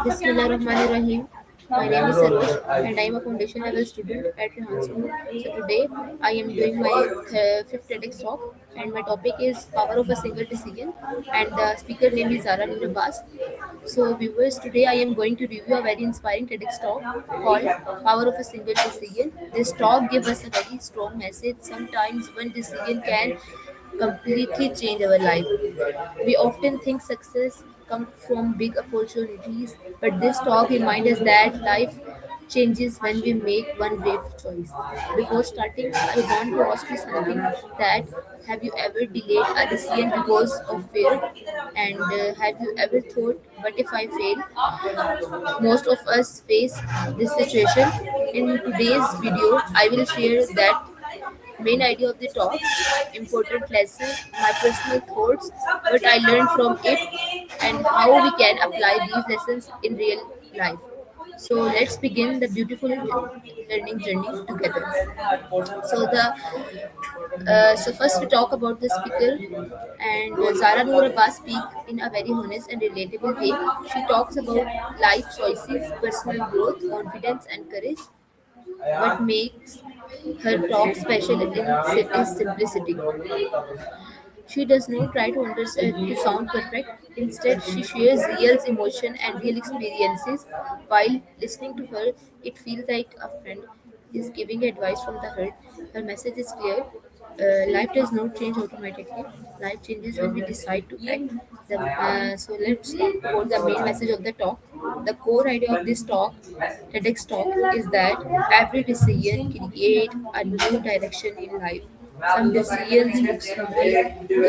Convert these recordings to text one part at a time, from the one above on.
Bismillahirrahmanirrahim. My name is Sarosh and I am a foundation level student at Rehan School. So today I am doing my fifth TEDx talk and my topic is power of a single decision and the speaker name is Zara Noor Abbas. So viewers, today I am going to review a very inspiring TEDx talk called Power of a Single Decision. This talk gives us a very strong message. Sometimes one decision can completely change our life. We often think success comes from big opportunities, but this talk reminds us that life changes when we make one brave choice. Before starting, I want to ask you something that have you ever delayed a decision because of fear? And have you ever thought, what if I fail? Most of us face this situation. In today's video, I will share that main idea of the talk, important lesson, my personal thoughts, what I learned from it, and how we can apply these lessons in real life. So let's begin the beautiful learning journey together. So first we talk about the speaker, and Zara Noor Abbas speak in a very honest and relatable way. She talks about life choices, personal growth, confidence, and courage. What makes her talk special is simplicity. She does not try to understand to sound perfect. Instead, she shares real emotion and real experiences. While listening to her, it feels like a friend is giving advice from the heart. Her message is clear. Life does not change automatically. Life changes when we decide to act. So let's talk about the main message of the talk. The core idea of this talk, TEDx talk, is that every decision create a new direction in life. Some decisions look small,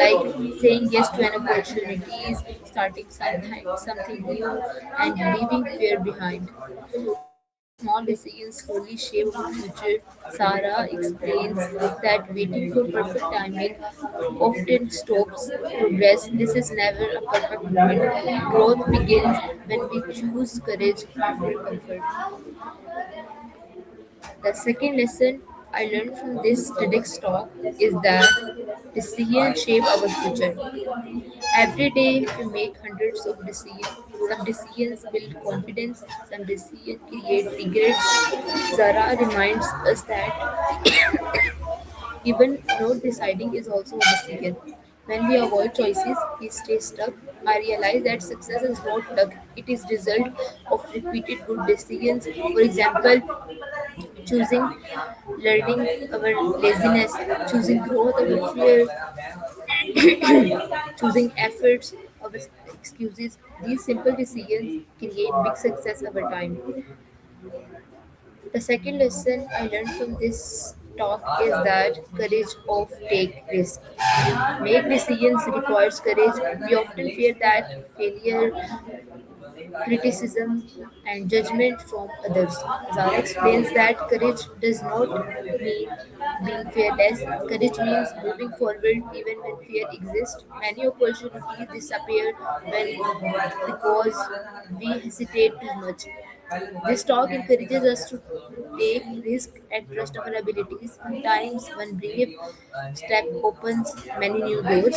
like saying yes to an opportunity, starting something new, and leaving fear behind. These small decisions slowly shape the future. Sarah explains that waiting for perfect timing often stops progress. This is never a perfect moment. Growth begins when we choose courage before comfort. The second lesson I learned from this TEDx talk is that decisions shape our future. Every day we make hundreds of decisions. Some decisions build confidence, some decisions create regrets. Zara reminds us that even not deciding is also a decision. When we avoid choices, we stay stuck. I realize that success is not luck; it is result of repeated good decisions. For example, choosing learning our laziness, choosing growth over fear, choosing efforts over excuses. These simple decisions create big success over time. The second lesson I learned from this talk is that courage of take risk. Make decisions requires courage. We often fear that failure, criticism, and judgment from others. Zara explains that courage does not mean being fearless. Courage means moving forward even when fear exists. Many opportunities disappear when because we hesitate too much. This talk encourages us to take risk and trust our abilities. Sometimes one brave step opens many new doors.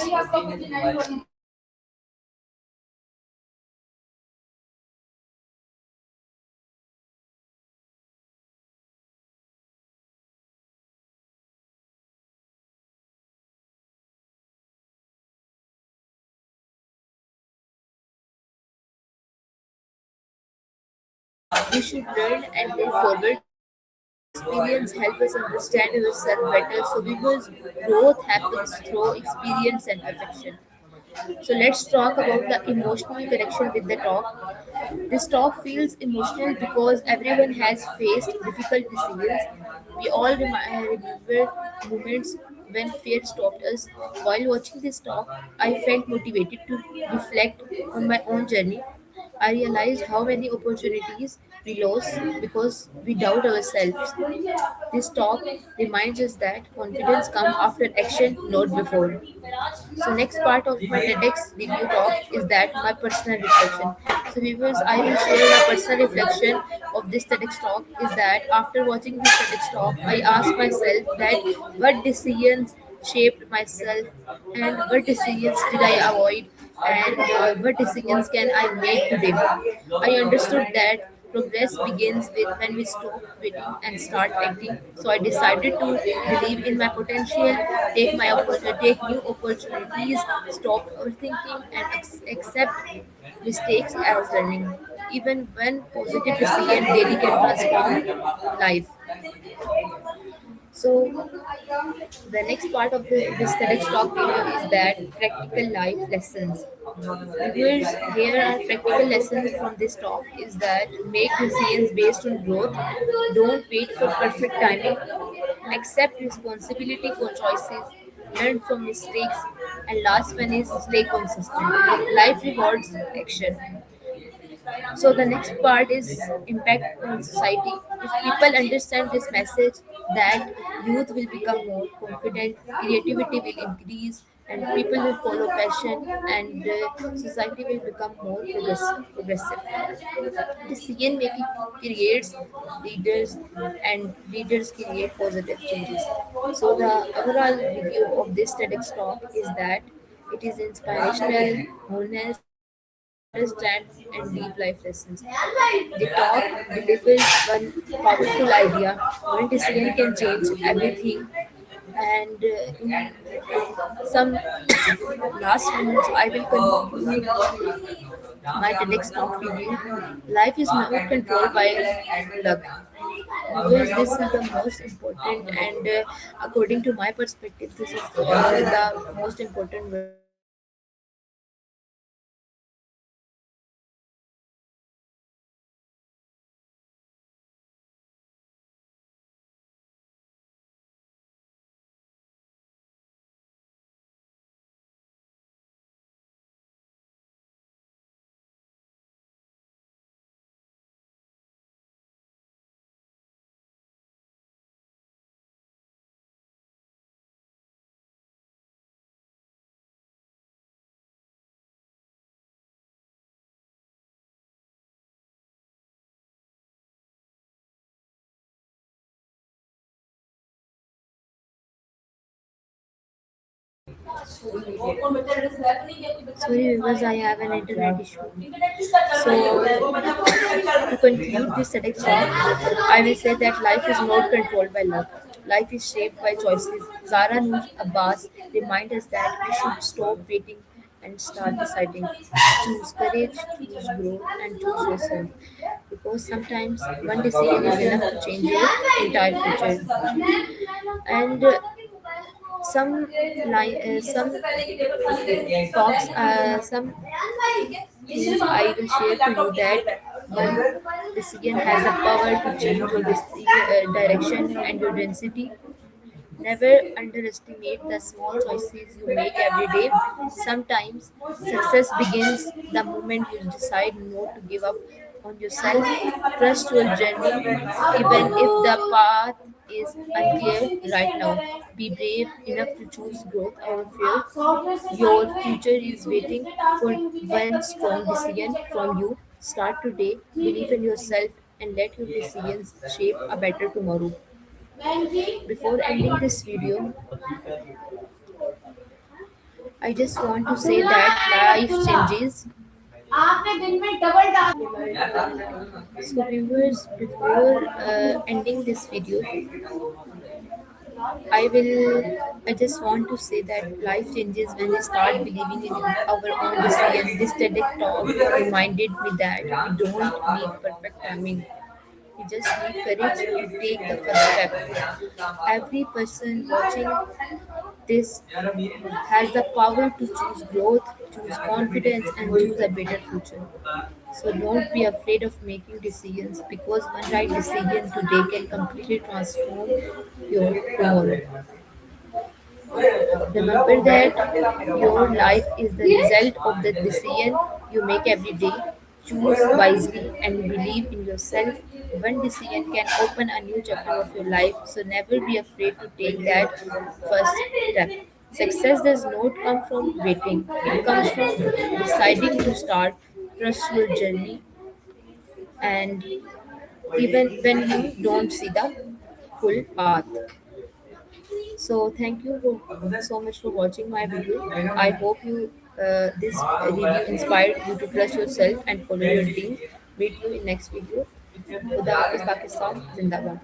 We should learn and move forward. Experience help us understand ourselves better. So because growth happens through experience and perfection. So let's talk about the emotional connection with the talk. This talk feels emotional because everyone has faced difficult decisions. We all remember moments when fear stopped us. While watching this talk, I felt motivated to reflect on my own journey. I realized how many opportunities we lost because we doubt ourselves. This talk reminds us that confidence comes after action, not before. So next part of my TEDx review talk is that my personal reflection. So viewers, I will share my personal reflection of this TEDx talk is that after watching this TEDx talk, I asked myself that what decisions shaped myself and what decisions did I avoid. and what decisions can I make today? I understood that progress begins with when we stop waiting and start acting. So I decided to believe in my potential, take new opportunities, stop overthinking, and accept mistakes as learning. Even when positive decision daily can transform life. So the next part of this TEDx talk video is that practical life lessons. Viewers, here are practical lessons from this talk is that make decisions based on growth, don't wait for perfect timing, accept responsibility for choices, learn from mistakes, and last one is stay consistent. Life rewards action. So the next part is impact on society. If people understand this message, that youth will become more confident, creativity will increase, and people will follow passion, and society will become more progressive. Decision making creates leaders, and leaders create positive changes. So the overall review of this TEDx talk is that it is inspirational, honest, understand, and deep life lessons. The talk delivers one powerful idea. One decision can change everything. And in some last moments, I will conclude my TEDx talk review. Life is not controlled by luck. Because this is the most important, and according to my perspective, this is the most important word in this life. Life is not controlled by luck. Life is controlled by decisions. Sorry, because I have an internet issue. So, to conclude this TEDx talk, I will say that life is not controlled by luck. Life is shaped by choices. Zara Noor Abbas reminds us that we should stop waiting and start deciding. Choose courage, choose growth, and choose yourself. Because sometimes one decision is enough to change your entire future. And some talks, some things I will share to you that one decision has the power to change your direction and your density. Never underestimate the small choices you make every day. Sometimes success begins the moment you decide not to give up on yourself. Trust your journey, even if the path is unclear right now. Be brave enough to choose growth over fear. Your future is waiting for one strong decision from you. Start today, believe in yourself, and let your decisions shape a better tomorrow. Before ending this video, I just want to say that life changes. So, viewers, before ending this video, I just want to say that life changes when we start believing in our own decision. This TEDx talk reminded me that we don't need perfect timing. We just need courage to take the first step. Every person watching this has the power to choose growth, choose confidence, and choose a better future. So don't be afraid of making decisions because one right decision today can completely transform your tomorrow. Remember that your life is the result of the decision you make every day. Choose wisely and believe in yourself. One decision can open a new chapter of your life, so never be afraid to take that first step. Success does not come from waiting, it comes from deciding to start. Trust your journey, and even when you don't see the full path. So thank you so much for watching my video. I hope you this review inspired you to trust yourself and follow your dream. Meet you in next video. Khuda Hafiz, Pakistan. Zindabad.